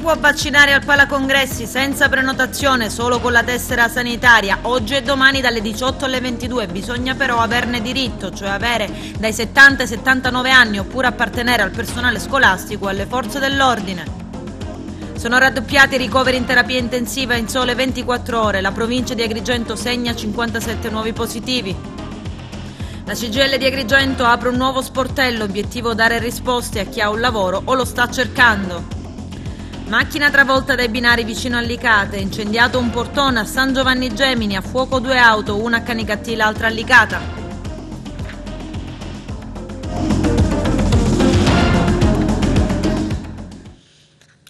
può vaccinare al Palacongressi senza prenotazione, solo con la tessera sanitaria. Oggi e domani dalle 18 alle 22. Bisogna però averne diritto, cioè avere dai 70 ai 79 anni oppure appartenere al personale scolastico e alle forze dell'ordine. Sono raddoppiati i ricoveri in terapia intensiva in sole 24 ore. La provincia di Agrigento segna 57 nuovi positivi. La CGIL di Agrigento apre un nuovo sportello, obiettivo dare risposte a chi ha un lavoro o lo sta cercando. Macchina travolta dai binari vicino a Licata, incendiato un portone a San Giovanni Gemini, a fuoco 2 auto, una a Canicattì, l'altra a Licata.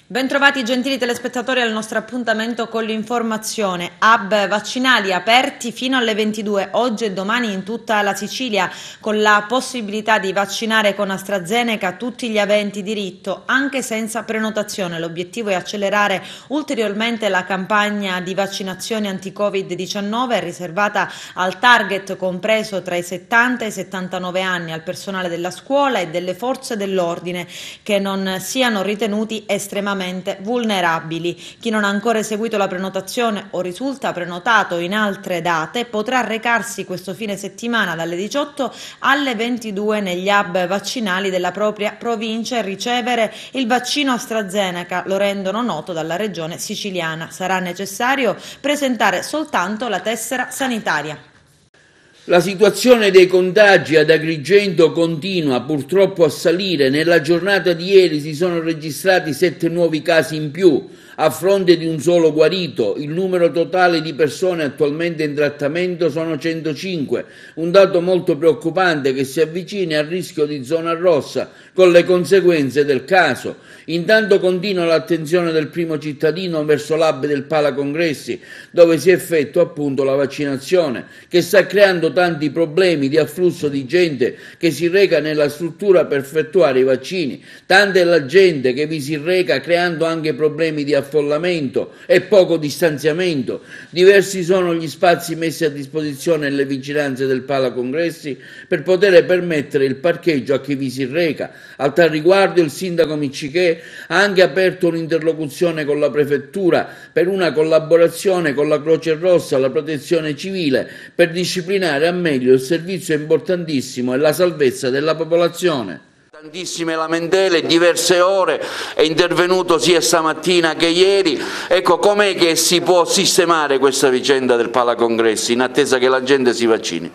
Bentrovati gentili telespettatori al nostro appuntamento con l'informazione. Hub vaccinali aperti fino alle 22 oggi e domani in tutta la Sicilia, con la possibilità di vaccinare con AstraZeneca tutti gli aventi diritto anche senza prenotazione. L'obiettivo è accelerare ulteriormente la campagna di vaccinazione anti-Covid-19 riservata al target compreso tra i 70 e i 79 anni, al personale della scuola e delle forze dell'ordine che non siano ritenuti estremamente vulnerabili. Chi non ha ancora eseguito la prenotazione o risulta prenotato in altre date potrà recarsi questo fine settimana dalle 18 alle 22 negli hub vaccinali della propria provincia e ricevere il vaccino AstraZeneca. Lo rendono noto dalla regione siciliana. Sarà necessario presentare soltanto la tessera sanitaria. La situazione dei contagi ad Agrigento continua purtroppo a salire. Nella giornata di ieri si sono registrati 7 nuovi casi in più, a fronte di un solo guarito. Il numero totale di persone attualmente in trattamento sono 105, un dato molto preoccupante che si avvicina al rischio di zona rossa con le conseguenze del caso. Intanto continua l'attenzione del primo cittadino verso l'hub del Palacongressi, dove si effettua appunto la vaccinazione, che sta creando tanti problemi di afflusso di gente che si reca nella struttura per effettuare i vaccini. Tanta è la gente che vi si reca, creando anche problemi di affollamento e poco distanziamento. Diversi sono gli spazi messi a disposizione nelle vicinanze del Palacongressi per poter permettere il parcheggio a chi vi si reca. A tal riguardo il sindaco Miccichè ha anche aperto un'interlocuzione con la prefettura per una collaborazione con la Croce Rossa, la Protezione Civile, per disciplinare al meglio il servizio importantissimo e la salvezza della popolazione. Tantissime lamentele, diverse ore, è intervenuto sia stamattina che ieri. Ecco, com'è che si può sistemare questa vicenda del Palacongressi in attesa che la gente si vaccini?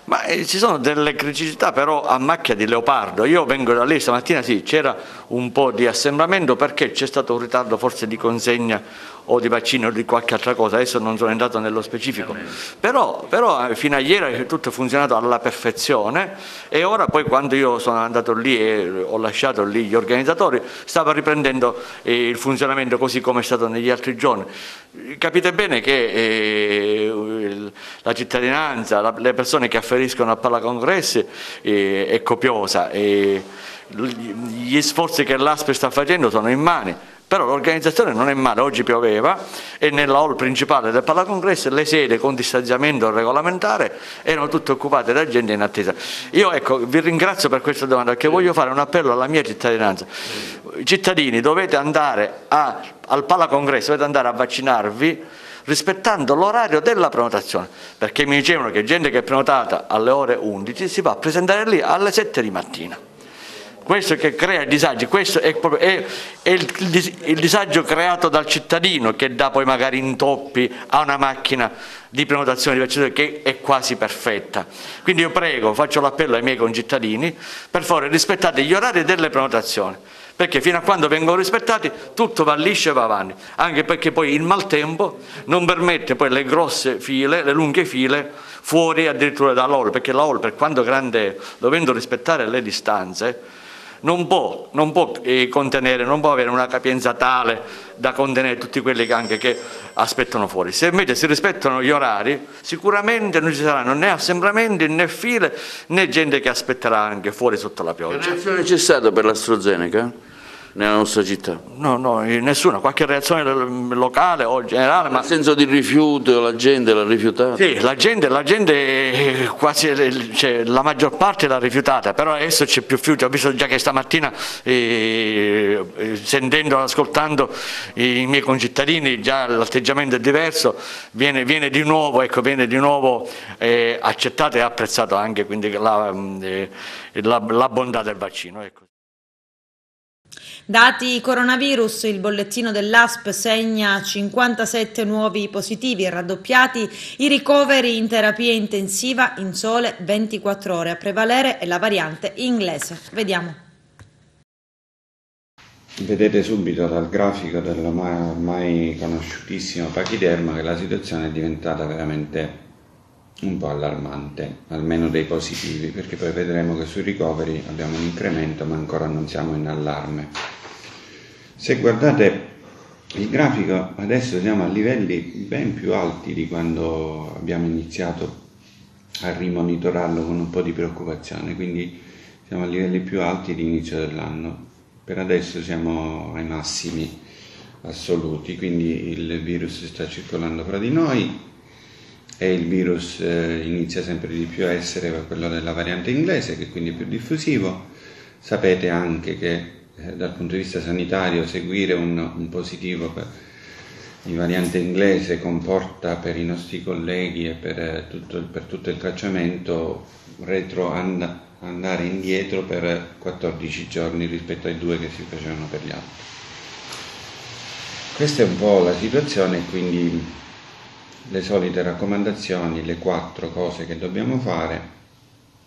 Ma ci sono delle criticità però a macchia di leopardo. Io vengo da lì stamattina, sì, c'era un po' di assembramento perché c'è stato un ritardo forse di consegna o di vaccino o di qualche altra cosa, adesso non sono entrato nello specifico, però fino a ieri tutto è funzionato alla perfezione e ora poi quando io sono andato lì e ho lasciato lì gli organizzatori stava riprendendo il funzionamento così come è stato negli altri giorni. Capite bene che la cittadinanza, le persone che afferiscono al Palacongressi è copiosa e gli sforzi che l'ASP sta facendo sono immani. Però l'organizzazione non è male, oggi pioveva e nella hall principale del Palacongressi le sedi con distanziamento regolamentare erano tutte occupate da gente in attesa. Io ecco, vi ringrazio per questa domanda perché voglio fare un appello alla mia cittadinanza. Cittadini, dovete andare al Palacongressi, dovete andare a vaccinarvi rispettando l'orario della prenotazione, perché mi dicevano che gente che è prenotata alle ore 11 si va a presentare lì alle 7 di mattina. Questo che crea disagi, questo è il disagio creato dal cittadino che dà poi magari intoppi a una macchina di prenotazione di vaccinazione che è quasi perfetta. Quindi io prego, faccio l'appello ai miei concittadini, per favore rispettate gli orari delle prenotazioni, perché fino a quando vengono rispettati tutto va liscio e va avanti, anche perché poi il maltempo non permette poi le grosse file, le lunghe file fuori addirittura dall'hall, perché la hall per quanto grande, dovendo rispettare le distanze, non può contenere, non può avere una capienza tale da contenere tutti quelli che aspettano fuori. Se invece si rispettano gli orari, sicuramente non ci saranno né assembramenti né file né gente che aspetterà anche fuori sotto la pioggia. Che reazione c'è stata per l'AstraZeneca? nella nostra città? No, nessuna, qualche reazione locale o generale. Ma nel senso di rifiuto, la gente l'ha rifiutato? Sì, la gente quasi, cioè, la maggior parte l'ha rifiutata, però adesso c'è più fiuto. Ho visto già che stamattina, sentendo, ascoltando i miei concittadini, già l'atteggiamento è diverso, viene di nuovo accettato e apprezzato anche quindi la bontà del vaccino. Ecco. Dati coronavirus, il bollettino dell'ASP segna 57 nuovi positivi, raddoppiati i ricoveri in terapia intensiva in sole 24 ore. A prevalere è la variante inglese. Vediamo. Vedete subito dal grafico dell'ormai conosciutissimo pachiderma che la situazione è diventata veramente un po' allarmante, almeno dei positivi, perché poi vedremo che sui ricoveri abbiamo un incremento, ma ancora non siamo in allarme. Se guardate il grafico, adesso siamo a livelli ben più alti di quando abbiamo iniziato a rimonitorarlo con un po' di preoccupazione, quindi siamo a livelli più alti di inizio dell'anno. Per adesso siamo ai massimi assoluti, quindi il virus sta circolando fra di noi e il virus inizia sempre di più a essere quello della variante inglese, che quindi è più diffusivo. Sapete anche che dal punto di vista sanitario seguire un positivo per la variante inglese comporta per i nostri colleghi e per tutto il tracciamento andare indietro per 14 giorni rispetto ai 2 che si facevano per gli altri. Questa è un po' la situazione, quindi le solite raccomandazioni, le 4 cose che dobbiamo fare.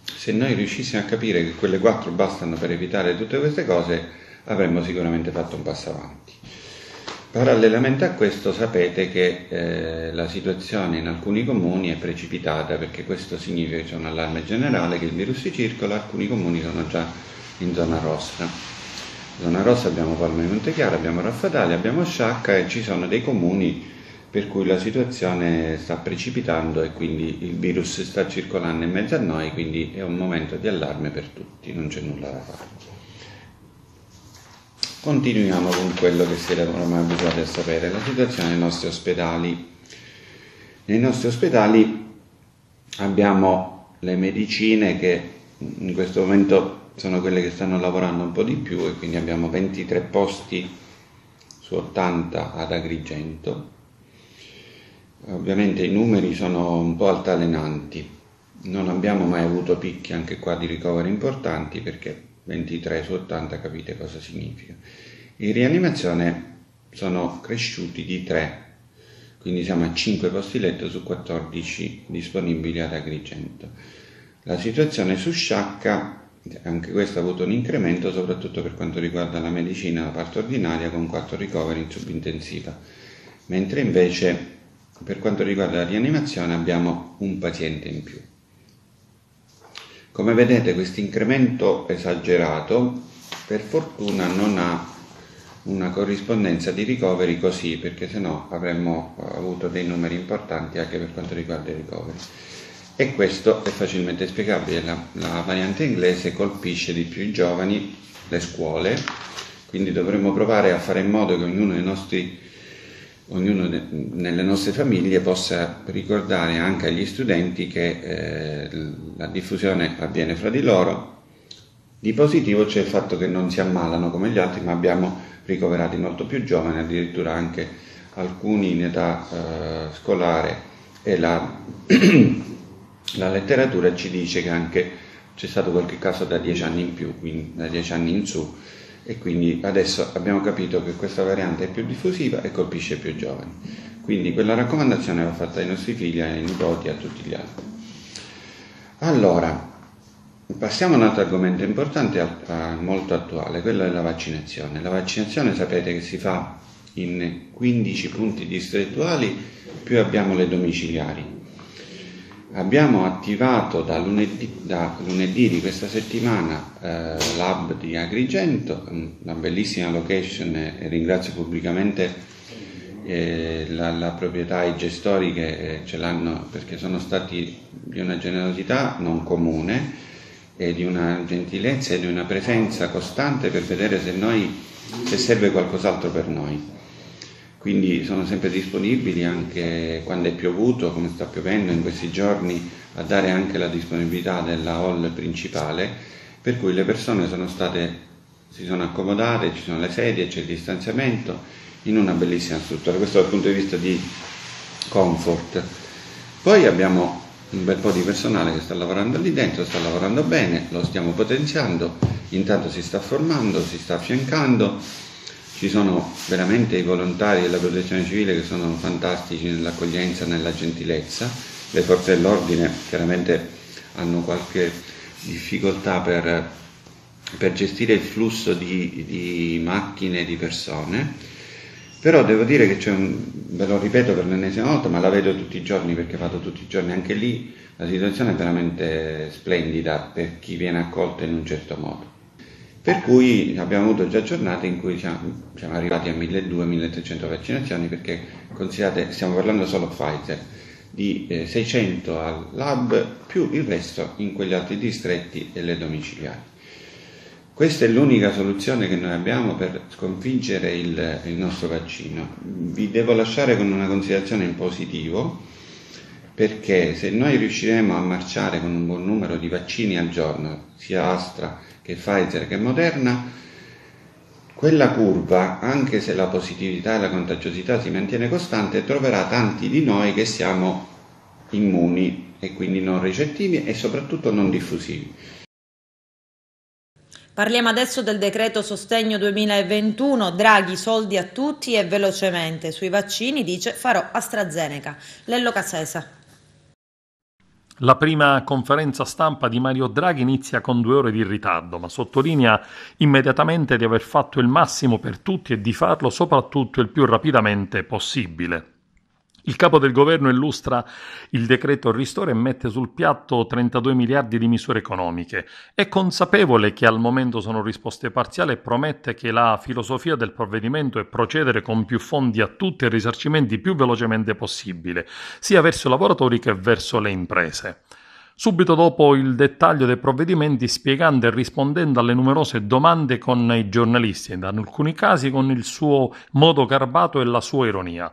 Se noi riuscissimo a capire che quelle 4 bastano per evitare tutte queste cose, avremmo sicuramente fatto un passo avanti. Parallelamente a questo sapete che la situazione in alcuni comuni è precipitata, perché questo significa che c'è un allarme generale, che il virus si circola, alcuni comuni sono già in zona rossa. In zona rossa abbiamo Palma di Montechiaro, abbiamo Raffatale, abbiamo Sciacca e ci sono dei comuni per cui la situazione sta precipitando e quindi il virus sta circolando in mezzo a noi, quindi è un momento di allarme per tutti, non c'è nulla da fare. Continuiamo con quello che siete ormai abituati a sapere, la situazione nei nostri ospedali. Nei nostri ospedali abbiamo le medicine che in questo momento sono quelle che stanno lavorando un po' di più e quindi abbiamo 23 posti su 80 ad Agrigento. Ovviamente i numeri sono un po' altalenanti, non abbiamo mai avuto picchi anche qua di ricoveri importanti, perché 23 su 80 capite cosa significa. In rianimazione sono cresciuti di 3, quindi siamo a 5 posti letto su 14 disponibili ad Agrigento. La situazione su Sciacca, anche questa ha avuto un incremento, soprattutto per quanto riguarda la medicina, la parte ordinaria, con 4 ricoveri in subintensiva, mentre invece per quanto riguarda la rianimazione abbiamo un paziente in più. Come vedete questo incremento esagerato per fortuna non ha una corrispondenza di ricoveri così, perché sennò avremmo avuto dei numeri importanti anche per quanto riguarda i ricoveri. E questo è facilmente spiegabile, la variante inglese colpisce di più i giovani, le scuole, quindi dovremmo provare a fare in modo che ognuno nelle nostre famiglie possa ricordare anche agli studenti che la diffusione avviene fra di loro. Di positivo c'è il fatto che non si ammalano come gli altri, ma abbiamo ricoverati molto più giovani, addirittura anche alcuni in età scolare, e la letteratura ci dice che anche c'è stato qualche caso da 10 anni in più, quindi da 10 anni in su, e quindi adesso abbiamo capito che questa variante è più diffusiva e colpisce più giovani. Quindi quella raccomandazione va fatta ai nostri figli, ai nipoti e a tutti gli altri. Allora, passiamo a un altro argomento importante, molto attuale, quello della vaccinazione. La vaccinazione sapete che si fa in 15 punti distrettuali, più abbiamo le domiciliari. Abbiamo attivato da lunedì di questa settimana l'hub di Agrigento, una bellissima location, e ringrazio pubblicamente la proprietà e i gestori che ce l'hanno, perché sono stati di una generosità non comune e di una gentilezza e di una presenza costante per vedere se noi se serve qualcos'altro per noi. Quindi sono sempre disponibili anche quando è piovuto, come sta piovendo in questi giorni, a dare anche la disponibilità della hall principale, per cui le persone si sono accomodate, ci sono le sedie, c'è il distanziamento, in una bellissima struttura. Questo dal punto di vista di comfort. Poi abbiamo un bel po' di personale che sta lavorando lì dentro, sta lavorando bene, lo stiamo potenziando, intanto si sta formando, si sta affiancando. Ci sono veramente i volontari della protezione civile che sono fantastici nell'accoglienza, nella gentilezza. Le forze dell'ordine chiaramente hanno qualche difficoltà per gestire il flusso di macchine, di persone, però devo dire che ve lo ripeto per l'ennesima volta, ma la vedo tutti i giorni perché vado tutti i giorni anche lì, la situazione è veramente splendida per chi viene accolto in un certo modo. Per cui abbiamo avuto già giornate in cui siamo arrivati a 1.200-1.300 vaccinazioni, perché considerate, stiamo parlando solo Pfizer, di 600 al lab più il resto in quegli altri distretti e le domiciliari. Questa è l'unica soluzione che noi abbiamo per sconfiggere il nostro vaccino. Vi devo lasciare con una considerazione in positivo, perché se noi riusciremo a marciare con un buon numero di vaccini al giorno, sia Astra che Pfizer che Moderna, quella curva, anche se la positività e la contagiosità si mantiene costante, troverà tanti di noi che siamo immuni e quindi non ricettivi e soprattutto non diffusivi. Parliamo adesso del decreto sostegno 2021, Draghi soldi a tutti e velocemente. Sui vaccini dice farò AstraZeneca. Lello Cassesa. La prima conferenza stampa di Mario Draghi inizia con 2 ore di ritardo, ma sottolinea immediatamente di aver fatto il massimo per tutti e di farlo soprattutto il più rapidamente possibile. Il capo del governo illustra il decreto ristoro e mette sul piatto 32 miliardi di misure economiche. È consapevole che al momento sono risposte parziali e promette che la filosofia del provvedimento è procedere con più fondi a tutti e risarcimenti più velocemente possibile, sia verso i lavoratori che verso le imprese. Subito dopo il dettaglio dei provvedimenti, spiegando e rispondendo alle numerose domande con i giornalisti, e in alcuni casi con il suo modo garbato e la sua ironia.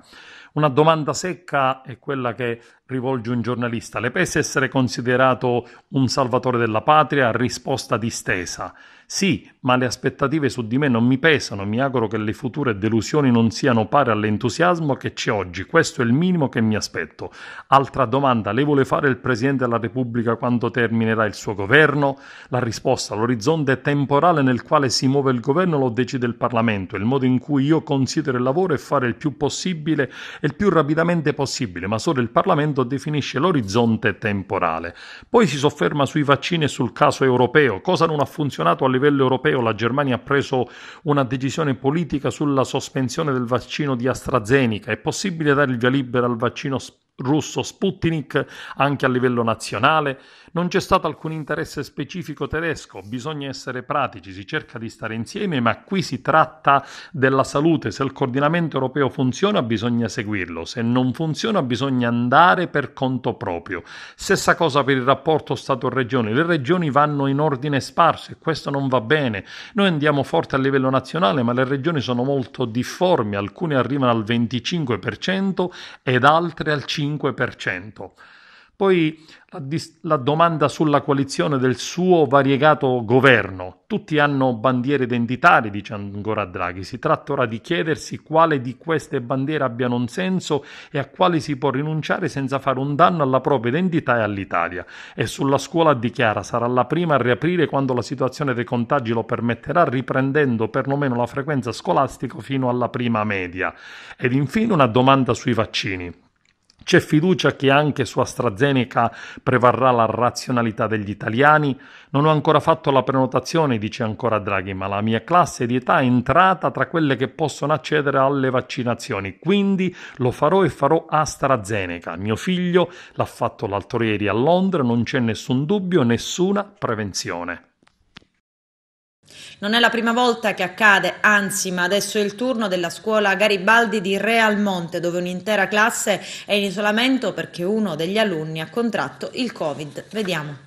Una domanda secca è quella che rivolge un giornalista. Le pesa essere considerato un salvatore della patria? Risposta distesa. Sì, ma le aspettative su di me non mi pesano. Mi auguro che le future delusioni non siano pari all'entusiasmo che c'è oggi. Questo è il minimo che mi aspetto. Altra domanda. Lei vuole fare il Presidente della Repubblica quando terminerà il suo governo? La risposta. L'orizzonte temporale nel quale si muove il governo lo decide il Parlamento. Il modo in cui io considero il lavoro è fare il più possibile e il più rapidamente possibile, ma solo il Parlamento definisce l'orizzonte temporale. Poi si sofferma sui vaccini e sul caso europeo. Cosa non ha funzionato a livello europeo? La Germania ha preso una decisione politica sulla sospensione del vaccino di AstraZeneca. È possibile dare il via libera al vaccino russo Sputnik anche a livello nazionale? Non c'è stato alcun interesse specifico tedesco, bisogna essere pratici, si cerca di stare insieme, ma qui si tratta della salute. Se il coordinamento europeo funziona bisogna seguirlo, se non funziona bisogna andare per conto proprio. Stessa cosa per il rapporto Stato-Regioni, le regioni vanno in ordine sparso e questo non va bene. Noi andiamo forte a livello nazionale, ma le regioni sono molto difformi, alcune arrivano al 25% ed altre al 5%. Poi la domanda sulla coalizione del suo variegato governo. Tutti hanno bandiere identitarie, dice ancora Draghi. Si tratta ora di chiedersi quale di queste bandiere abbiano un senso e a quali si può rinunciare senza fare un danno alla propria identità e all'Italia. E sulla scuola dichiara sarà la prima a riaprire quando la situazione dei contagi lo permetterà, riprendendo perlomeno la frequenza scolastica fino alla prima media. Ed infine una domanda sui vaccini. C'è fiducia che anche su AstraZeneca prevarrà la razionalità degli italiani? Non ho ancora fatto la prenotazione, dice ancora Draghi, ma la mia classe di età è entrata tra quelle che possono accedere alle vaccinazioni, quindi lo farò e farò AstraZeneca. Mio figlio l'ha fatto l'altro ieri a Londra, non c'è nessun dubbio, nessuna prevenzione. Non è la prima volta che accade, anzi, ma adesso è il turno della scuola Garibaldi di Realmonte, dove un'intera classe è in isolamento perché uno degli alunni ha contratto il Covid. Vediamo.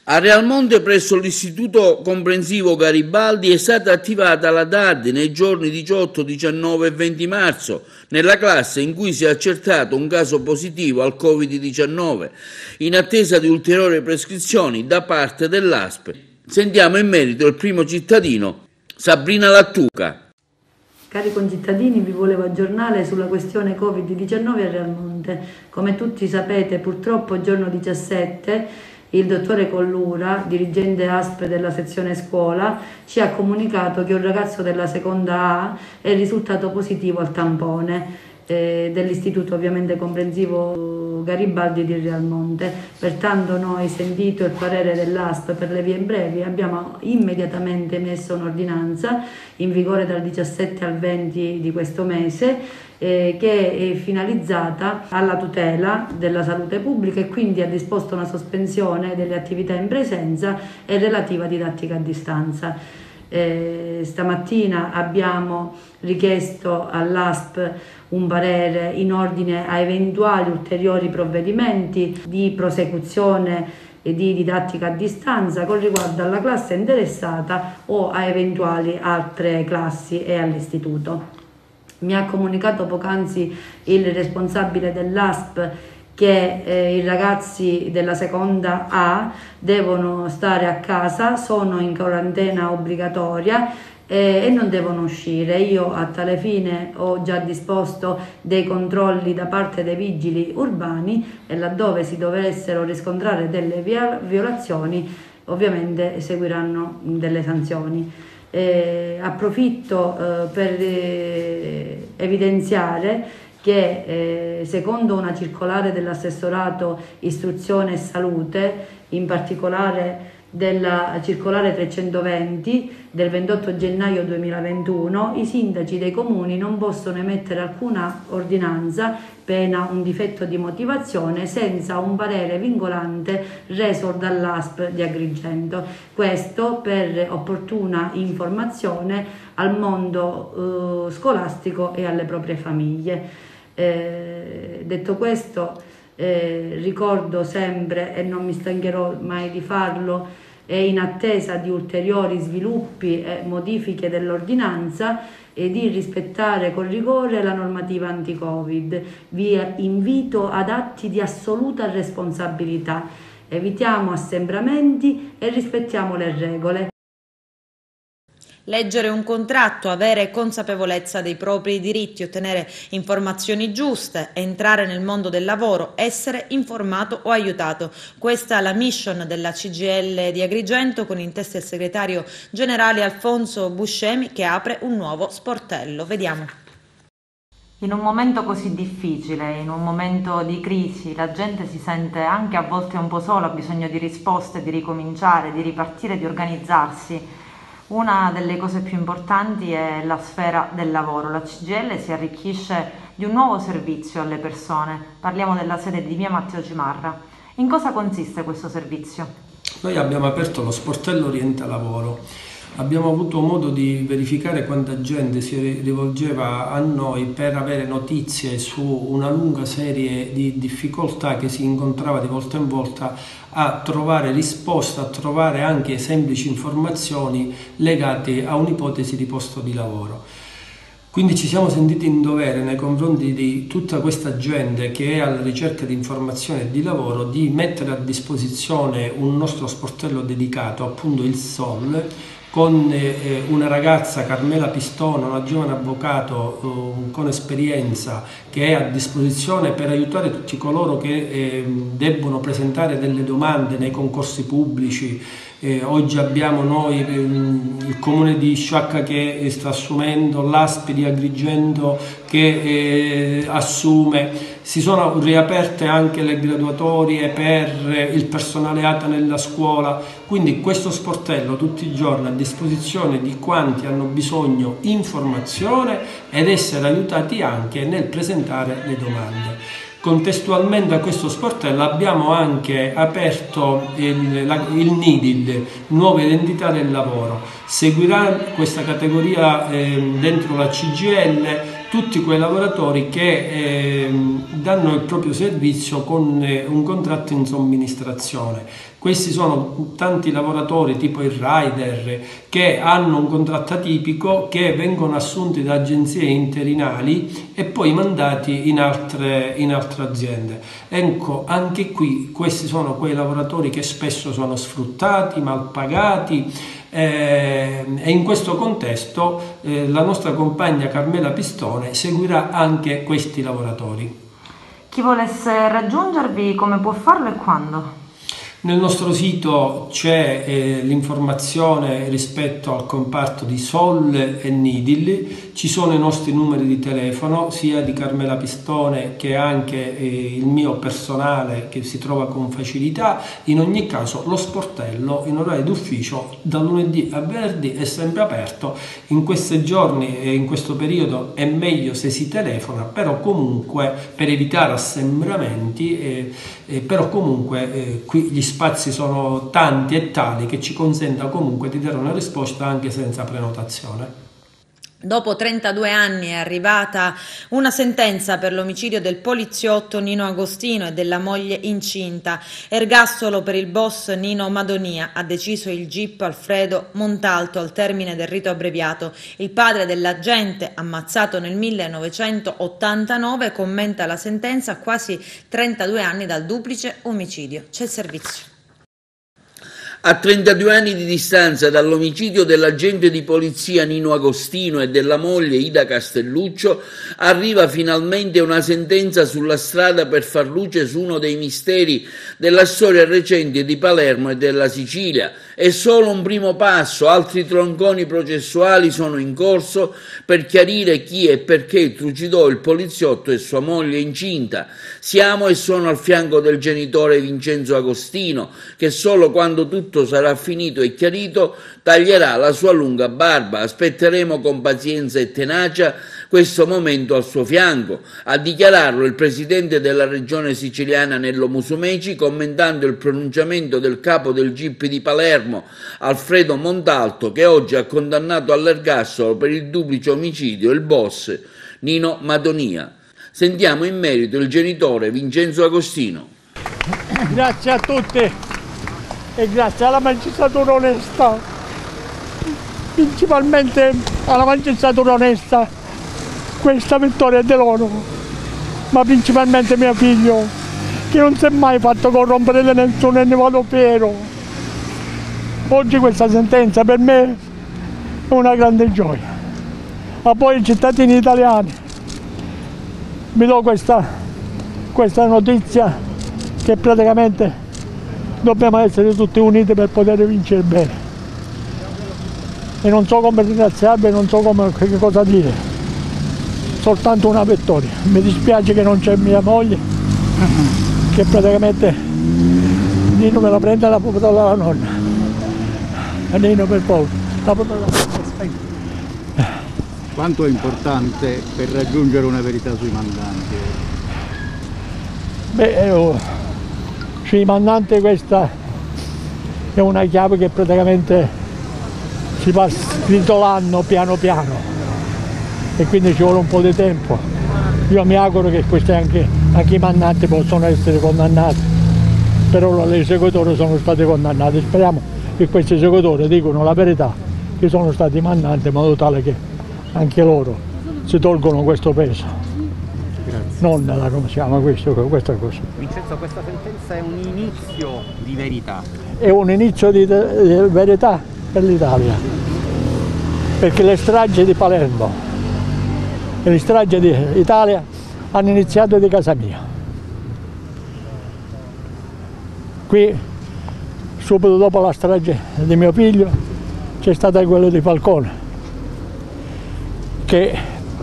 A Realmonte, presso l'Istituto Comprensivo Garibaldi, è stata attivata la DAD nei giorni 18, 19 e 20 marzo, nella classe in cui si è accertato un caso positivo al Covid-19, in attesa di ulteriori prescrizioni da parte dell'ASP. Sentiamo in merito il primo cittadino, Sabrina Lattuca. Cari concittadini, vi volevo aggiornare sulla questione Covid-19 a Realmonte. Come tutti sapete, purtroppo giorno 17 il dottore Collura, dirigente ASP della sezione scuola, ci ha comunicato che un ragazzo della seconda A è risultato positivo al tampone dell'Istituto ovviamente comprensivo Garibaldi di Realmonte. Pertanto noi, sentito il parere dell'ASP per le vie brevi, abbiamo immediatamente emesso un'ordinanza in vigore dal 17 al 20 di questo mese che è finalizzata alla tutela della salute pubblica e quindi ha disposto una sospensione delle attività in presenza e relativa didattica a distanza. Stamattina abbiamo richiesto all'ASP un parere in ordine a eventuali ulteriori provvedimenti di prosecuzione e di didattica a distanza con riguardo alla classe interessata o a eventuali altre classi e all'istituto. Mi ha comunicato poc'anzi il responsabile dell'ASP che i ragazzi della seconda A devono stare a casa, sono in quarantena obbligatoria e non devono uscire. Io a tale fine ho già disposto dei controlli da parte dei vigili urbani e laddove si dovessero riscontrare delle violazioni ovviamente seguiranno delle sanzioni. Approfitto per evidenziare che secondo una circolare dell'assessorato istruzione e salute, in particolare della circolare 320 del 28 gennaio 2021, i sindaci dei comuni non possono emettere alcuna ordinanza, pena un difetto di motivazione, senza un parere vincolante reso dall'ASP di Agrigento. Questo per opportuna informazione al mondo scolastico e alle proprie famiglie. Detto questo, ricordo sempre, e non mi stancherò mai di farlo, e in attesa di ulteriori sviluppi e modifiche dell'ordinanza e di rispettare con rigore la normativa anti-Covid. Vi invito ad atti di assoluta responsabilità, evitiamo assembramenti e rispettiamo le regole. Leggere un contratto, avere consapevolezza dei propri diritti, ottenere informazioni giuste, entrare nel mondo del lavoro, essere informato o aiutato. Questa è la mission della CGIL di Agrigento, con in testa il segretario generale Alfonso Buscemi, che apre un nuovo sportello. Vediamo. In un momento così difficile, in un momento di crisi, la gente si sente anche a volte un po' sola, ha bisogno di risposte, di ricominciare, di ripartire, di organizzarsi. Una delle cose più importanti è la sfera del lavoro. La CGIL si arricchisce di un nuovo servizio alle persone. Parliamo della sede di via Matteo Cimarra. In cosa consiste questo servizio? Noi abbiamo aperto lo sportello Orienta Lavoro. Abbiamo avuto modo di verificare quanta gente si rivolgeva a noi per avere notizie su una lunga serie di difficoltà che si incontrava di volta in volta a trovare risposta, a trovare anche semplici informazioni legate a un'ipotesi di posto di lavoro. Quindi ci siamo sentiti in dovere nei confronti di tutta questa gente che è alla ricerca di informazione e di lavoro di mettere a disposizione un nostro sportello dedicato, appunto il SOL, con una ragazza, Carmela Pistona, una giovane avvocato con esperienza, che è a disposizione per aiutare tutti coloro che debbono presentare delle domande nei concorsi pubblici. Oggi abbiamo noi il comune di Sciacca che sta assumendo, l'ASP di Agrigento che assume. Si sono riaperte anche le graduatorie per il personale ATA nella scuola, quindi questo sportello tutti i giorni a disposizione di quanti hanno bisogno informazione ed essere aiutati anche nel presentare le domande. Contestualmente a questo sportello abbiamo anche aperto il NIDIL, Nuova Identità del Lavoro. Seguirà questa categoria dentro la CGIL tutti quei lavoratori che danno il proprio servizio con un contratto in somministrazione. Questi sono tanti lavoratori tipo il rider che hanno un contratto atipico, che vengono assunti da agenzie interinali e poi mandati in altre aziende. Ecco, anche qui questi sono quei lavoratori che spesso sono sfruttati, mal pagati, e in questo contesto la nostra compagna Carmela Pistone seguirà anche questi lavoratori. Chi volesse raggiungervi come può farlo e quando? Nel nostro sito c'è l'informazione rispetto al comparto di Sol e Nidil, ci sono i nostri numeri di telefono sia di Carmela Pistone che anche il mio personale che si trova con facilità. In ogni caso lo sportello in orario d'ufficio da lunedì a venerdì è sempre aperto. In questi giorni e in questo periodo è meglio se si telefona, però comunque per evitare assembramenti, però comunque qui gli spazi sono tanti e tali che ci consenta comunque di dare una risposta anche senza prenotazione. Dopo 32 anni è arrivata una sentenza per l'omicidio del poliziotto Nino Agostino e della moglie incinta. Ergastolo per il boss Nino Madonia, ha deciso il GIP Alfredo Montalto al termine del rito abbreviato. Il padre dell'agente, ammazzato nel 1989, commenta la sentenza a quasi 32 anni dal duplice omicidio. C'è il servizio. A 32 anni di distanza dall'omicidio dell'agente di polizia Nino Agostino e della moglie Ida Castelluccio, arriva finalmente una sentenza sulla strada per far luce su uno dei misteri della storia recente di Palermo e della Sicilia. È solo un primo passo, altri tronconi processuali sono in corso per chiarire chi e perché trucidò il poliziotto e sua moglie incinta. Siamo e sono al fianco del genitore Vincenzo Agostino, che solo quando tutto sarà finito e chiarito taglierà la sua lunga barba. Aspetteremo con pazienza e tenacia questo momento al suo fianco. A dichiararlo il presidente della regione siciliana Nello Musumeci, commentando il pronunciamento del capo del GIP di Palermo Alfredo Montalto, che oggi ha condannato all'ergastolo per il duplice omicidio il boss Nino Madonia. Sentiamo in merito il genitore Vincenzo Agostino. Grazie a tutti e grazie alla magistratura onesta, principalmente alla magistratura onesta, questa vittoria è di loro, ma principalmente mio figlio, che non si è mai fatto corrompere da nessuno e ne vado fiero. Oggi questa sentenza per me è una grande gioia. A voi i cittadini italiani vi do questa notizia, che praticamente dobbiamo essere tutti uniti per poter vincere bene. E non so come ringraziarvi, non so che cosa dire. Soltanto una vittoria. Mi dispiace che non c'è mia moglie, che praticamente Nino me la prende e la porta dalla nonna. Nino per favore, la porta dalla nonna. Quanto è importante per raggiungere una verità sui mandanti? Sui mandanti questa è una chiave che praticamente si va stritolando piano piano e quindi ci vuole un po' di tempo. Io mi auguro che questi anche i mandanti possano essere condannati, per ora gli esecutori sono stati condannati. Speriamo che questi esecutori dicano la verità, che sono stati mandanti, in modo tale che anche loro si tolgono questo peso. Grazie. Non come si chiama questa cosa. Vincenzo, questa sentenza è un inizio di verità. È un inizio di verità per l'Italia, perché le stragi di Palermo e le stragi d'Italia hanno iniziato di casa mia. Qui, subito dopo la strage di mio figlio, c'è stata quella di Falcone, che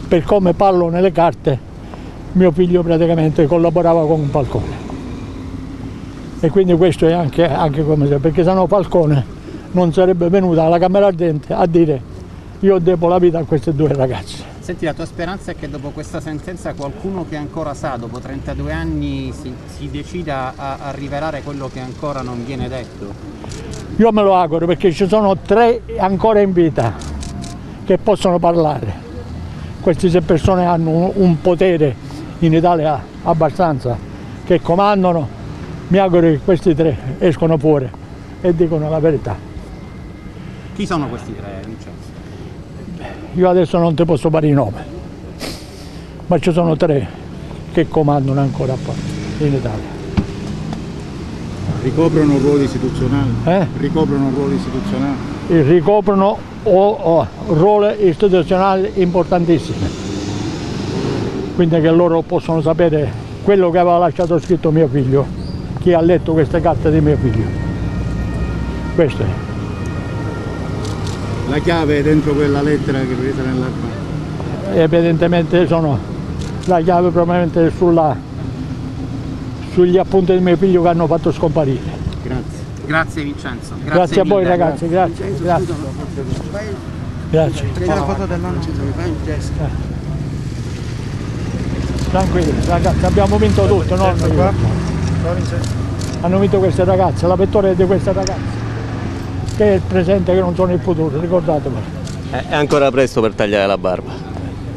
per come parlo nelle carte mio figlio praticamente collaborava con Falcone, e quindi questo è anche come se, perché sennò Falcone non sarebbe venuto alla Camera Ardente a dire io devo la vita a queste due ragazze. Senti, la tua speranza è che dopo questa sentenza qualcuno che ancora sa, dopo 32 anni, si decida a rivelare quello che ancora non viene detto? Io me lo auguro, perché ci sono 3 ancora in vita che possono parlare. queste 6 persone hanno un potere in Italia abbastanza, che comandano. Mi auguro che questi 3 escono fuori e dicono la verità. Chi sono questi 3, Vincenzo? Io adesso non ti posso fare i nomi, ma ci sono 3 che comandano ancora in Italia. Ricoprono ruoli istituzionali? Ricoprono ruoli istituzionali? Ricoprono ruoli istituzionali importantissimi, quindi che loro possono sapere quello che aveva lasciato scritto mio figlio, chi ha letto queste carte di mio figlio. Questo è. La chiave è dentro quella lettera che presa nell'armadio? Evidentemente la chiave probabilmente sugli appunti di mio figlio che hanno fatto scomparire. Grazie. Grazie Vincenzo. Grazie a voi ragazzi, grazie. Tranquilli ragazzi, abbiamo vinto tutto, no? Hanno vinto queste ragazze, la vittoria è di queste ragazze, che è il presente, che non sono il futuro, ricordatevelo. È ancora presto per tagliare la barba?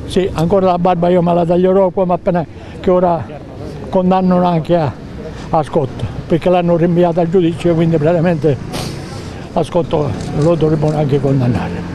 Sì, ancora la barba io me la taglierò come appena che ora condannano anche a Scott, perché l'hanno rinviata al giudice, quindi praticamente a Scott lo dovrebbero anche condannare.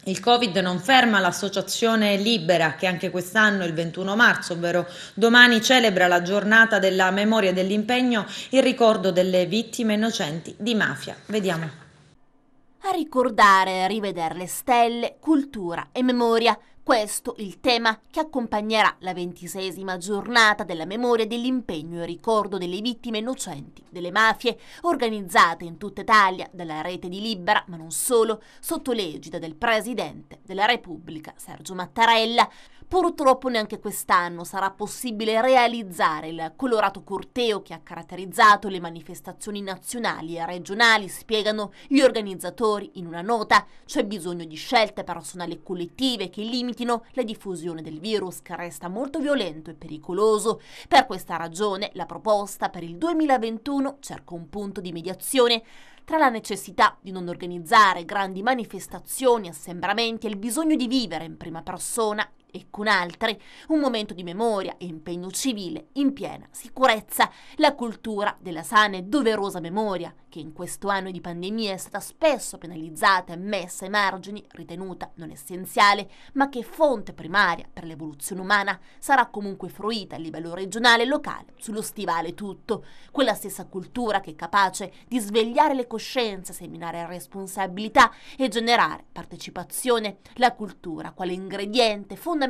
Il Covid non ferma l'associazione Libera, che anche quest'anno, il 21 marzo, ovvero domani, celebra la giornata della memoria e dell'impegno in ricordo delle vittime innocenti di mafia. Vediamo. A ricordare e a rivedere le stelle, cultura e memoria. Questo il tema che accompagnerà la 26ª giornata della memoria e dell'impegno e ricordo delle vittime innocenti delle mafie, organizzate in tutta Italia dalla rete di Libera, ma non solo, sotto l'egida del Presidente della Repubblica Sergio Mattarella. Purtroppo neanche quest'anno sarà possibile realizzare il colorato corteo che ha caratterizzato le manifestazioni nazionali e regionali, spiegano gli organizzatori in una nota. C'è bisogno di scelte personali e collettive che limitino la diffusione del virus, che resta molto violento e pericoloso. Per questa ragione la proposta per il 2021 cerca un punto di mediazione tra la necessità di non organizzare grandi manifestazioni, assembramenti e il bisogno di vivere in prima persona e con altri un momento di memoria e impegno civile in piena sicurezza. La cultura della sana e doverosa memoria, che in questo anno di pandemia è stata spesso penalizzata e messa ai margini, ritenuta non essenziale, ma che è fonte primaria per l'evoluzione umana, sarà comunque fruita a livello regionale e locale, sullo stivale tutto. Quella stessa cultura che è capace di svegliare le coscienze, seminare responsabilità e generare partecipazione. La cultura quale ingrediente fondamentale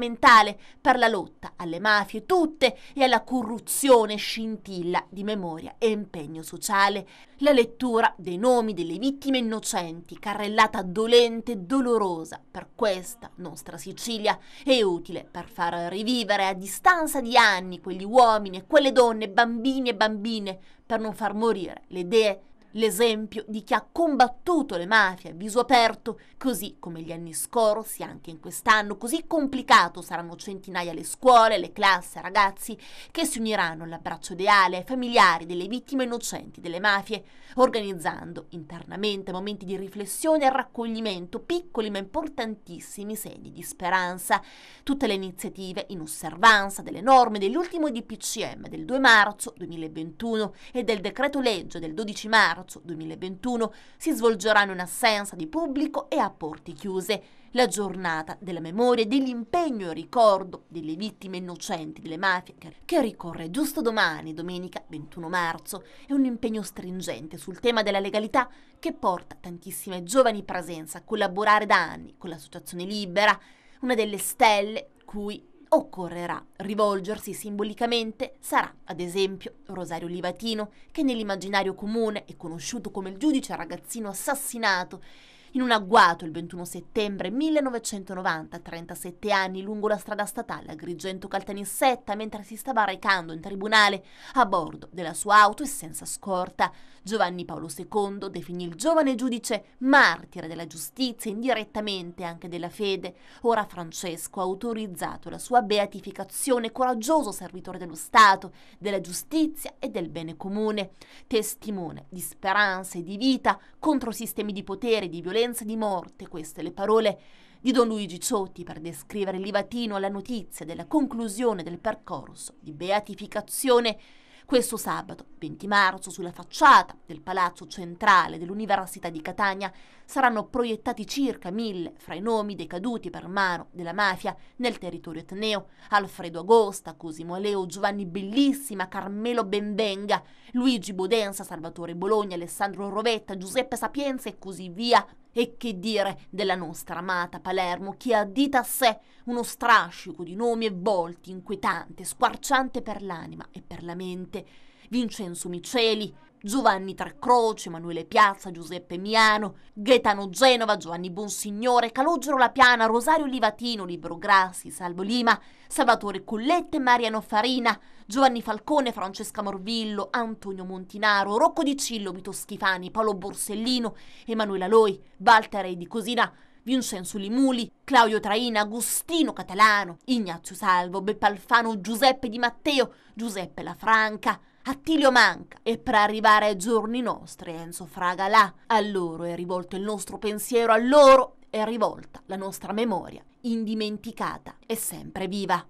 per la lotta alle mafie tutte e alla corruzione, scintilla di memoria e impegno sociale. La lettura dei nomi delle vittime innocenti, carrellata dolente e dolorosa per questa nostra Sicilia, è utile per far rivivere a distanza di anni quegli uomini e quelle donne, bambini e bambine, per non far morire le idee. L'esempio di chi ha combattuto le mafie a viso aperto, così come gli anni scorsi, anche in quest'anno così complicato saranno centinaia le scuole, le classi, i ragazzi che si uniranno all'abbraccio ideale ai familiari delle vittime innocenti delle mafie, organizzando internamente momenti di riflessione e raccoglimento, piccoli ma importantissimi segni di speranza. Tutte le iniziative in osservanza delle norme dell'ultimo DPCM del 2 marzo 2021 e del decreto legge del 12 marzo 2021 si svolgeranno in assenza di pubblico e a porte chiuse. La giornata della memoria e dell'impegno e ricordo delle vittime innocenti delle mafie, che ricorre giusto domani, domenica 21 marzo, è un impegno stringente sul tema della legalità che porta tantissime giovani presenze a collaborare da anni con l'Associazione Libera, una delle stelle cui occorrerà rivolgersi simbolicamente sarà, ad esempio, Rosario Livatino, che nell'immaginario comune è conosciuto come il giudice ragazzino assassinato in un agguato il 21 settembre 1990, a 37 anni, lungo la strada statale Agrigento Caltanissetta, mentre si stava recando in tribunale a bordo della sua auto e senza scorta. Giovanni Paolo II definì il giovane giudice martire della giustizia e indirettamente anche della fede. Ora Francesco ha autorizzato la sua beatificazione, coraggioso servitore dello Stato, della giustizia e del bene comune, testimone di speranza e di vita contro sistemi di potere e di violenza violenza e di morte, queste le parole di Don Luigi Ciotti per descrivere Livatino alla notizia della conclusione del percorso di beatificazione questo sabato 20 marzo. Sulla facciata del Palazzo Centrale dell'Università di Catania saranno proiettati circa 1000 fra i nomi dei caduti per mano della mafia nel territorio etneo: Alfredo Agosta, Cosimo Aleo, Giovanni Bellissima, Carmelo Benvenga, Luigi Bodenza, Salvatore Bologna, Alessandro Rovetta, Giuseppe Sapienza e così via. E che dire della nostra amata Palermo, che addita a sé uno strascico di nomi e volti inquietante, squarciante per l'anima e per la mente: Vincenzo Miceli, Giovanni Trecroce, Emanuele Piazza, Giuseppe Miano, Gaetano Genova, Giovanni Bonsignore, Calogero La Piana, Rosario Livatino, Libero Grassi, Salvo Lima, Salvatore Collette, Mariano Farina, Giovanni Falcone, Francesca Morvillo, Antonio Montinaro, Rocco Di Cillo, Vito Schifani, Paolo Borsellino, Emanuela Loi, Walter Di Cosina, Vincenzo Limuli, Claudio Traina, Agostino Catalano, Ignazio Salvo, Beppe Alfano, Giuseppe Di Matteo, Giuseppe Lafranca, Attilio Manca, e per arrivare ai giorni nostri Enzo Fragalà. A loro è rivolto il nostro pensiero, a loro è rivolta la nostra memoria, indimenticata e sempre viva.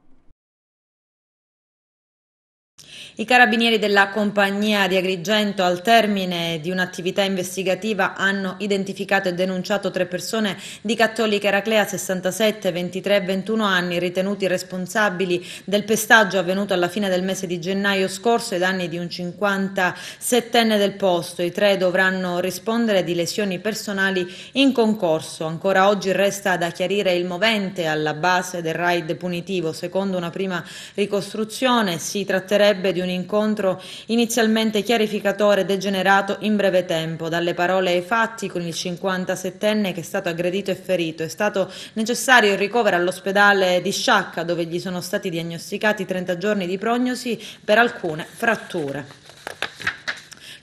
I carabinieri della compagnia di Agrigento, al termine di un'attività investigativa, hanno identificato e denunciato 3 persone di Cattolica Eraclea, 67, 23 e 21 anni, ritenuti responsabili del pestaggio avvenuto alla fine del mese di gennaio scorso ai danni di un 57enne del posto. I 3 dovranno rispondere di lesioni personali in concorso. Ancora oggi resta da chiarire il movente alla base del raid punitivo. Secondo una prima ricostruzione si tratterebbe di un incontro inizialmente chiarificatore degenerato in breve tempo. Dalle parole ai fatti, con il 57enne che è stato aggredito e ferito, è stato necessario il ricovero all'ospedale di Sciacca, dove gli sono stati diagnosticati 30 giorni di prognosi per alcune fratture.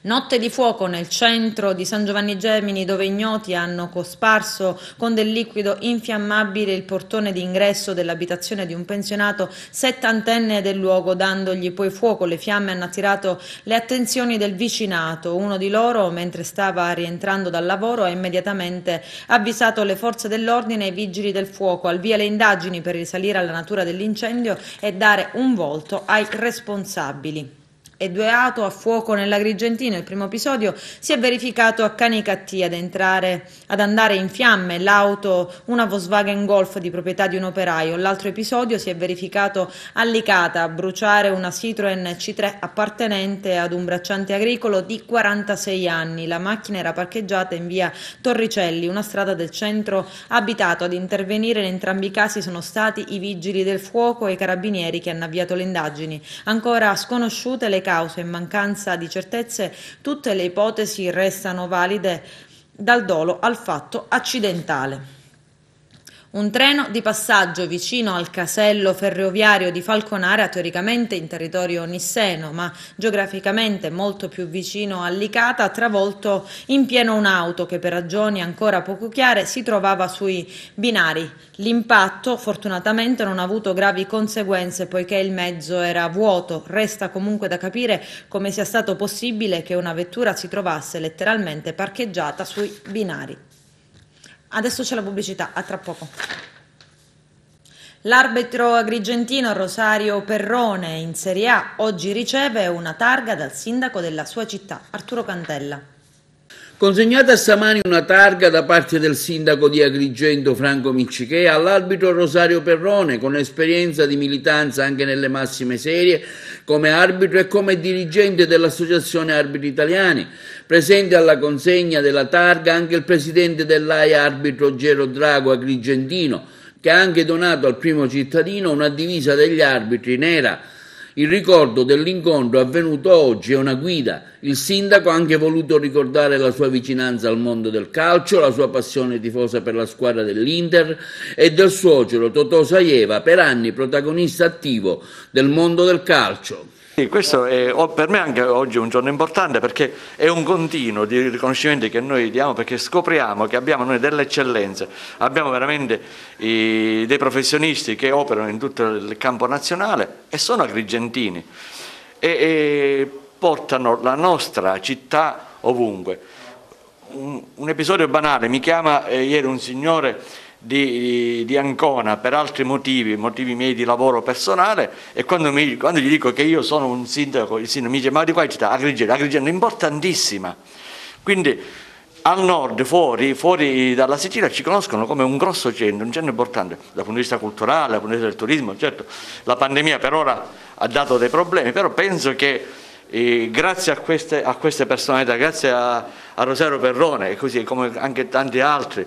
Notte di fuoco nel centro di San Giovanni Gemini, dove ignoti hanno cosparso con del liquido infiammabile il portone d'ingresso dell'abitazione di un pensionato settantenne del luogo, dandogli poi fuoco. Le fiamme hanno attirato le attenzioni del vicinato. Uno di loro, mentre stava rientrando dal lavoro, ha immediatamente avvisato le forze dell'ordine e i vigili del fuoco. Al via le indagini per risalire alla natura dell'incendio e dare un volto ai responsabili. E 2 auto a fuoco nell'Agrigentino. Il primo episodio si è verificato a Canicattì, ad andare in fiamme l'auto, una Volkswagen Golf di proprietà di un operaio. L'altro episodio si è verificato a Licata, a bruciare una Citroen C3 appartenente ad un bracciante agricolo di 46 anni. La macchina era parcheggiata in via Torricelli, una strada del centro abitato. Ad intervenire in entrambi i casi sono stati i vigili del fuoco e i carabinieri che hanno avviato le indagini. Ancora sconosciute le cause, in mancanza di certezze tutte le ipotesi restano valide, dal dolo al fatto accidentale. Un treno di passaggio vicino al casello ferroviario di Falconara, teoricamente in territorio nisseno, ma geograficamente molto più vicino a Licata, ha travolto in pieno un'auto che per ragioni ancora poco chiare si trovava sui binari. L'impatto fortunatamente non ha avuto gravi conseguenze poiché il mezzo era vuoto. Resta comunque da capire come sia stato possibile che una vettura si trovasse letteralmente parcheggiata sui binari. Adesso c'è la pubblicità, a tra poco. L'arbitro agrigentino Rosario Perrone in Serie A oggi riceve una targa dal sindaco della sua città, Arturo Cantella. Consegnata stamani una targa da parte del sindaco di Agrigento Franco Miccichè all'arbitro Rosario Perrone, con esperienza di militanza anche nelle massime serie come arbitro e come dirigente dell'Associazione Arbitri Italiani. Presente alla consegna della targa anche il presidente dell'AIA arbitro Gero Drago agrigentino, che ha anche donato al primo cittadino una divisa degli arbitri nera. Il ricordo dell'incontro avvenuto oggi è una guida. Il sindaco ha anche voluto ricordare la sua vicinanza al mondo del calcio, la sua passione tifosa per la squadra dell'Inter e del suocero Totò Saieva, per anni protagonista attivo del mondo del calcio. Questo è per me anche oggi un giorno importante, perché è un continuo di riconoscimenti che noi diamo, perché scopriamo che abbiamo noi delle eccellenze, abbiamo veramente dei professionisti che operano in tutto il campo nazionale e sono agrigentini e portano la nostra città ovunque. un episodio banale, mi chiama ieri un signore di Ancona per altri motivi miei di lavoro personale, e quando gli dico che io sono un sindaco, il sindaco mi dice: ma di qua città, Agrigento è importantissima. Quindi al nord, fuori dalla Sicilia, ci conoscono come un grosso centro, un centro importante dal punto di vista culturale, dal punto di vista del turismo. Certo, la pandemia per ora ha dato dei problemi, però penso che grazie a queste personalità, grazie a Rosario Perrone, e così come anche tanti altri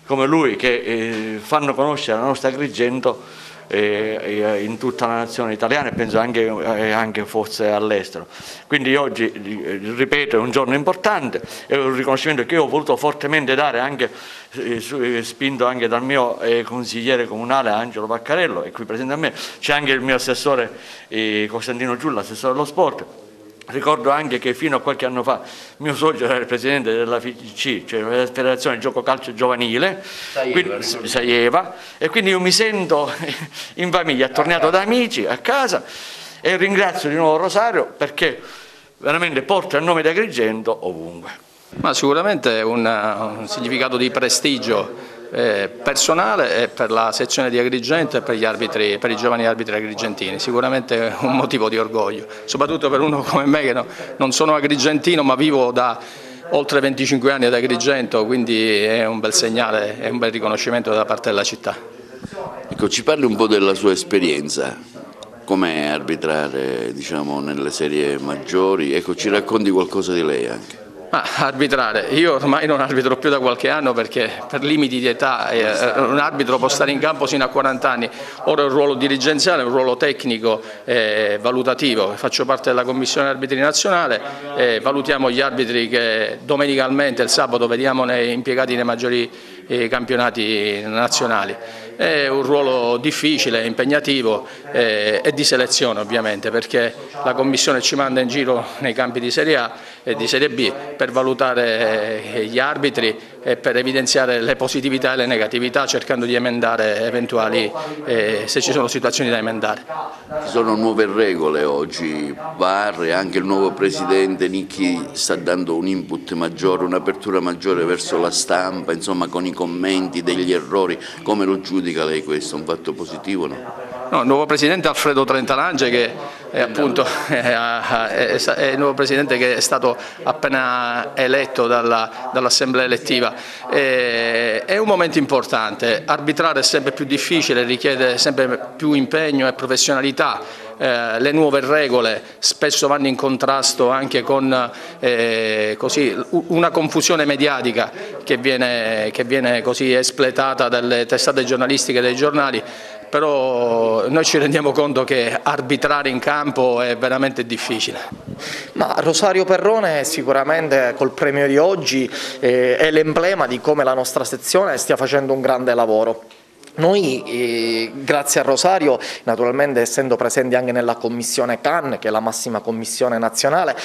come lui, che fanno conoscere la nostra Agrigento in tutta la nazione italiana, e penso anche forse all'estero. Quindi oggi, ripeto, è un giorno importante, è un riconoscimento che io ho voluto fortemente dare, anche spinto anche dal mio consigliere comunale Angelo Vaccarello, e qui presente a me c'è anche il mio assessore Costantino Giulla, assessore dello sport. Ricordo anche che fino a qualche anno fa mio socio era il presidente della FIGC, cioè la Federazione Gioco Calcio Giovanile, Saieva, e quindi io mi sento in famiglia, tornato da amici a casa, e ringrazio di nuovo Rosario perché veramente porta il nome di Agrigento ovunque. Ma sicuramente è un significato di prestigio personale per la sezione di Agrigento e per gli arbitri, per i giovani arbitri agrigentini, sicuramente un motivo di orgoglio, soprattutto per uno come me che non sono agrigentino ma vivo da oltre 25 anni ad Agrigento, quindi è un bel segnale, è un bel riconoscimento da parte della città. Ecco, ci parli un po' della sua esperienza, com'è arbitrare, diciamo, nelle serie maggiori, ecco, ci racconti qualcosa di lei anche. Arbitrare, io ormai non arbitro più da qualche anno perché per limiti di età un arbitro può stare in campo sino a 40 anni, ora è un ruolo dirigenziale, un ruolo tecnico valutativo, faccio parte della commissione arbitri nazionale, valutiamo gli arbitri che domenicalmente, il sabato, vediamo impiegati nei maggiori campionati nazionali. È un ruolo difficile, impegnativo e di selezione ovviamente, perché la commissione ci manda in giro nei campi di Serie A e di Serie B per valutare gli arbitri e per evidenziare le positività e le negatività, cercando di emendare eventuali, se ci sono situazioni da emendare. Ci sono nuove regole oggi, VAR, e anche il nuovo presidente Nicchi sta dando un input maggiore, un'apertura maggiore verso la stampa, insomma, con i commenti degli errori. Come lo giudica lei questo? Un fatto positivo, no? No, il nuovo presidente Alfredo Trentalange, che è appunto è il nuovo presidente che è stato appena eletto dall'assemblea elettiva. È un momento importante, arbitrare è sempre più difficile, richiede sempre più impegno e professionalità. Le nuove regole spesso vanno in contrasto anche con una confusione mediatica che viene così espletata dalle testate giornalistiche dei giornali. Però noi ci rendiamo conto che arbitrare in campo è veramente difficile. Ma Rosario Perrone sicuramente col premio di oggi è l'emblema di come la nostra sezione stia facendo un grande lavoro. Noi, grazie a Rosario, naturalmente essendo presenti anche nella commissione CAN, che è la massima commissione nazionale,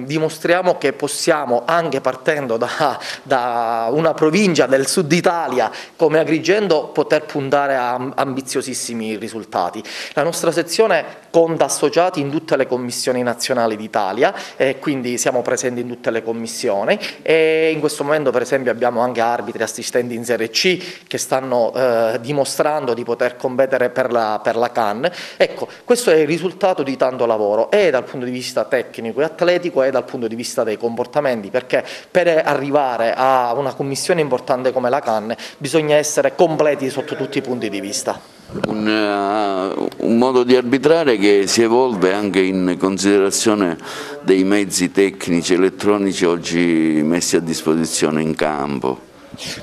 dimostriamo che possiamo, anche partendo da una provincia del sud Italia come Agrigento, poter puntare a ambiziosissimi risultati. La nostra sezione conta associati in tutte le commissioni nazionali d'Italia, quindi siamo presenti in tutte le commissioni, e in questo momento per esempio abbiamo anche arbitri assistenti in Serie C che stanno dimostrando di poter competere per la CAN. Ecco, questo è il risultato di tanto lavoro, e dal punto di vista tecnico e atletico e dal punto di vista dei comportamenti, perché per arrivare a una commissione importante come la CAN bisogna essere completi sotto tutti i punti di vista. Un modo di arbitrare che si evolve anche in considerazione dei mezzi tecnici elettronici oggi messi a disposizione in campo.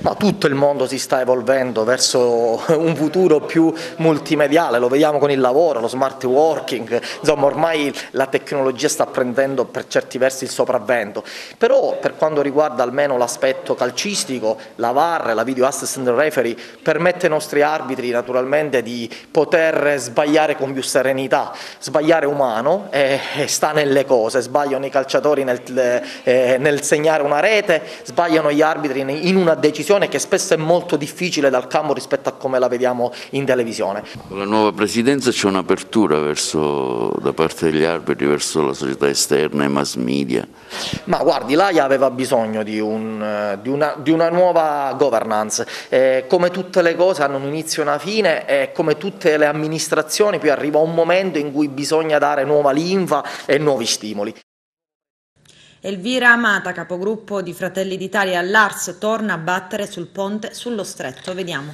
Ma tutto il mondo si sta evolvendo verso un futuro più multimediale, lo vediamo con il lavoro, lo smart working, insomma ormai la tecnologia sta prendendo per certi versi il sopravvento. Però per quanto riguarda almeno l'aspetto calcistico, la VAR, la video assistant referee, permette ai nostri arbitri naturalmente di poter sbagliare con più serenità. Sbagliare è umano, sta nelle cose, sbagliano i calciatori nel segnare una rete, sbagliano gli arbitri in una decisione che spesso è molto difficile dal campo rispetto a come la vediamo in televisione. Con la nuova presidenza c'è un'apertura da parte degli arbitri verso la società esterna e mass media? Ma guardi, l'AIA aveva bisogno di una nuova governance, come tutte le cose hanno un inizio e una fine, e come tutte le amministrazioni poi arriva un momento in cui bisogna dare nuova linfa e nuovi stimoli. Elvira Amata, capogruppo di Fratelli d'Italia all'Ars, torna a battere sul ponte sullo Stretto. Vediamo.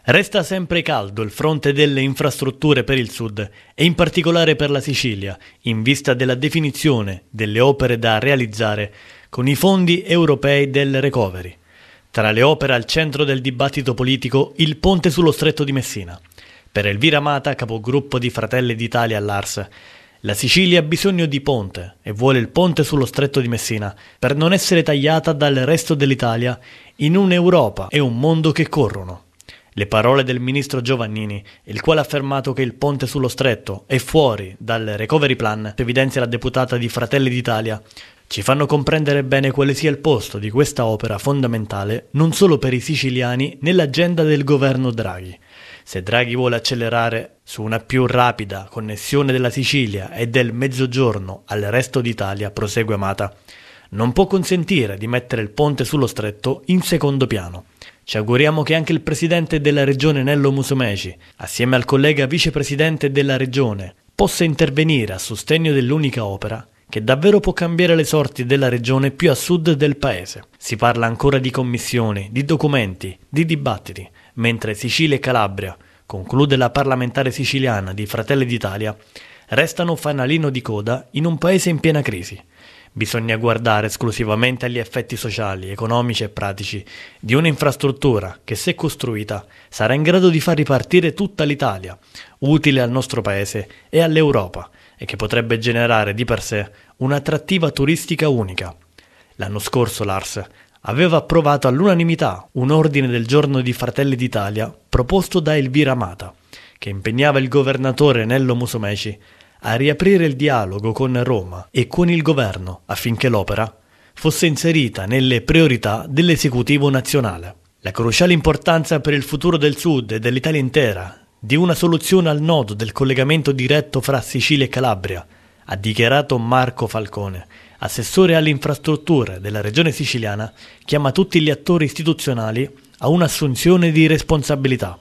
Resta sempre caldo il fronte delle infrastrutture per il Sud e in particolare per la Sicilia, in vista della definizione delle opere da realizzare con i fondi europei del Recovery. Tra le opere al centro del dibattito politico, il ponte sullo Stretto di Messina. Per Elvira Amata, capogruppo di Fratelli d'Italia all'Ars, la Sicilia ha bisogno di ponte e vuole il ponte sullo Stretto di Messina per non essere tagliata dal resto dell'Italia in un'Europa e un mondo che corrono. Le parole del ministro Giovannini, il quale ha affermato che il ponte sullo Stretto è fuori dal recovery plan, evidenzia la deputata di Fratelli d'Italia, ci fanno comprendere bene quale sia il posto di questa opera fondamentale non solo per i siciliani nell'agenda del governo Draghi. Se Draghi vuole accelerare su una più rapida connessione della Sicilia e del Mezzogiorno al resto d'Italia, prosegue Amata, non può consentire di mettere il ponte sullo Stretto in secondo piano. Ci auguriamo che anche il presidente della regione Nello Musumeci, assieme al collega vicepresidente della regione, possa intervenire a sostegno dell'unica opera che davvero può cambiare le sorti della regione più a sud del paese. Si parla ancora di commissioni, di documenti, di dibattiti, mentre Sicilia e Calabria, conclude la parlamentare siciliana di Fratelli d'Italia, restano fanalino di coda in un paese in piena crisi. Bisogna guardare esclusivamente agli effetti sociali, economici e pratici di un'infrastruttura che, se costruita, sarà in grado di far ripartire tutta l'Italia, utile al nostro paese e all'Europa, e che potrebbe generare di per sé un'attrattiva turistica unica. L'anno scorso l'ARS aveva approvato all'unanimità un ordine del giorno di Fratelli d'Italia proposto da Elvira Amata, che impegnava il governatore Nello Musumeci a riaprire il dialogo con Roma e con il governo affinché l'opera fosse inserita nelle priorità dell'esecutivo nazionale. La cruciale importanza per il futuro del Sud e dell'Italia intera di una soluzione al nodo del collegamento diretto fra Sicilia e Calabria, ha dichiarato Marco Falcone, assessore alle infrastrutture della regione siciliana, chiama tutti gli attori istituzionali a un'assunzione di responsabilità.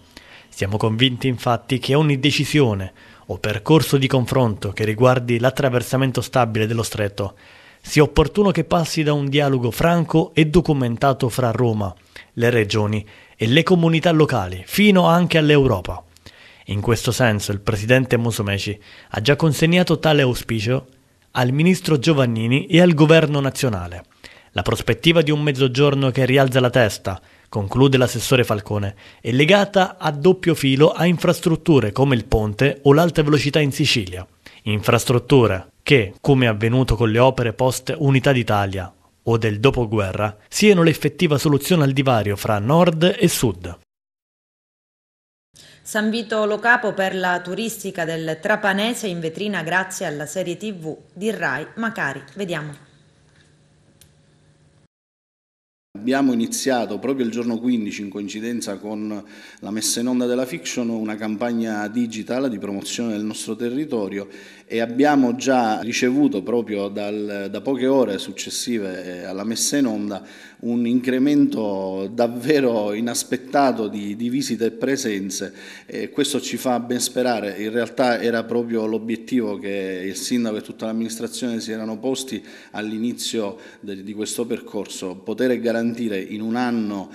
Siamo convinti infatti che ogni decisione o percorso di confronto che riguardi l'attraversamento stabile dello Stretto sia opportuno che passi da un dialogo franco e documentato fra Roma, le regioni e le comunità locali, fino anche all'Europa. In questo senso il presidente Musumeci ha già consegnato tale auspicio al ministro Giovannini e al governo nazionale. La prospettiva di un mezzogiorno che rialza la testa, conclude l'assessore Falcone, è legata a doppio filo a infrastrutture come il ponte o l'alta velocità in Sicilia. Infrastrutture che, come è avvenuto con le opere post Unità d'Italia o del dopoguerra, siano l'effettiva soluzione al divario fra nord e sud. San Vito Lo Capo per la turistica del Trapanese in vetrina grazie alla serie TV di Rai Macari. Vediamo. Abbiamo iniziato proprio il giorno 15, in coincidenza con la messa in onda della fiction, una campagna digital di promozione del nostro territorio e abbiamo già ricevuto proprio da poche ore successive alla messa in onda un incremento davvero inaspettato di visite e presenze e questo ci fa ben sperare. In realtà era proprio l'obiettivo che il sindaco e tutta l'amministrazione si erano posti all'inizio di questo percorso, poter garantire in un anno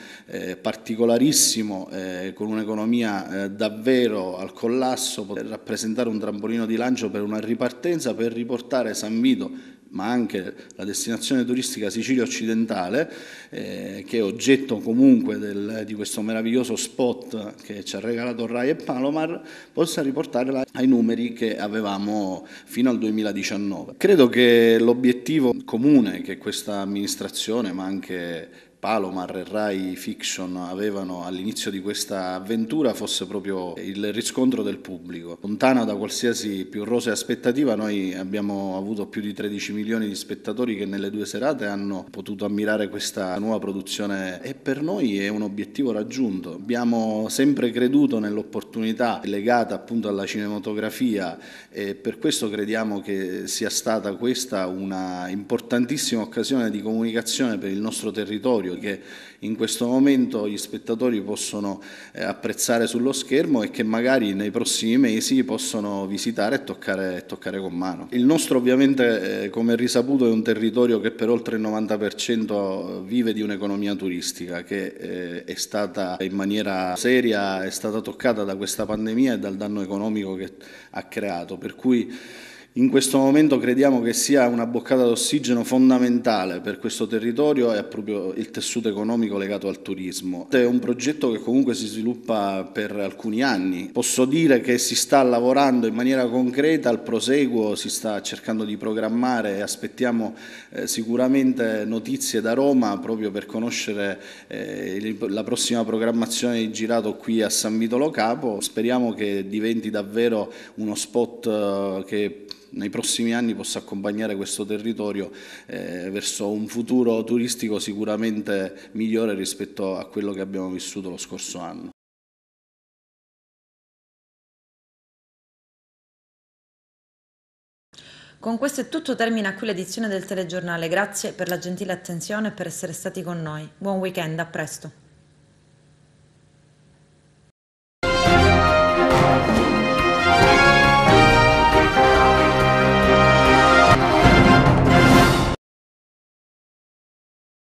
particolarissimo con un'economia davvero al collasso, poter rappresentare un trampolino di lancio per una ripartenza, per riportare San Vito ma anche la destinazione turistica Sicilia occidentale, che è oggetto comunque di questo meraviglioso spot che ci ha regalato Rai e Palomar, possa riportarla ai numeri che avevamo fino al 2019. Credo che l'obiettivo comune che questa amministrazione, ma anche Palomar e Rai Fiction avevano all'inizio di questa avventura fosse proprio il riscontro del pubblico. Lontana da qualsiasi più rosea aspettativa, noi abbiamo avuto più di 13 milioni di spettatori che nelle 2 serate hanno potuto ammirare questa nuova produzione e per noi è un obiettivo raggiunto. Abbiamo sempre creduto nell'opportunità legata appunto alla cinematografia e per questo crediamo che sia stata questa una importantissima occasione di comunicazione per il nostro territorio, che in questo momento gli spettatori possono apprezzare sullo schermo e che magari nei prossimi mesi possono visitare e toccare con mano. Il nostro ovviamente come risaputo è un territorio che per oltre il 90% vive di un'economia turistica che è stata in maniera seria, è stata toccata da questa pandemia e dal danno economico che ha creato, per cui in questo momento crediamo che sia una boccata d'ossigeno fondamentale per questo territorio e proprio il tessuto economico legato al turismo. È un progetto che comunque si sviluppa per alcuni anni. Posso dire che si sta lavorando in maniera concreta al proseguo, si sta cercando di programmare e aspettiamo sicuramente notizie da Roma proprio per conoscere la prossima programmazione di girato qui a San Vito Lo Capo. Speriamo che diventi davvero uno spot che nei prossimi anni possa accompagnare questo territorio verso un futuro turistico sicuramente migliore rispetto a quello che abbiamo vissuto lo scorso anno. Con questo è tutto, termina qui l'edizione del telegiornale. Grazie per la gentile attenzione e per essere stati con noi. Buon weekend, a presto.